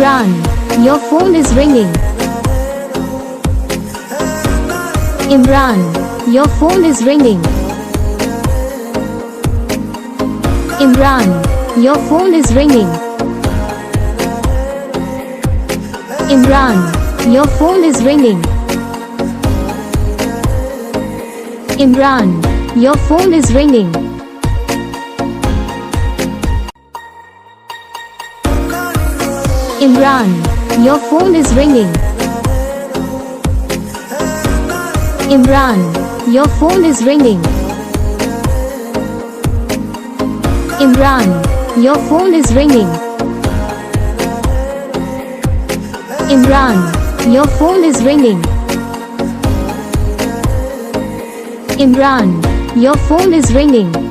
Imran, your phone is ringing. Imran, your phone is ringing. Imran, your phone is ringing. Imran, your phone is ringing. Imran, your phone is ringing. Imran, your phone is ringing. Imran, your phone is ringing. Imran, your phone is ringing. Imran, your phone is ringing. Imran, your phone is ringing.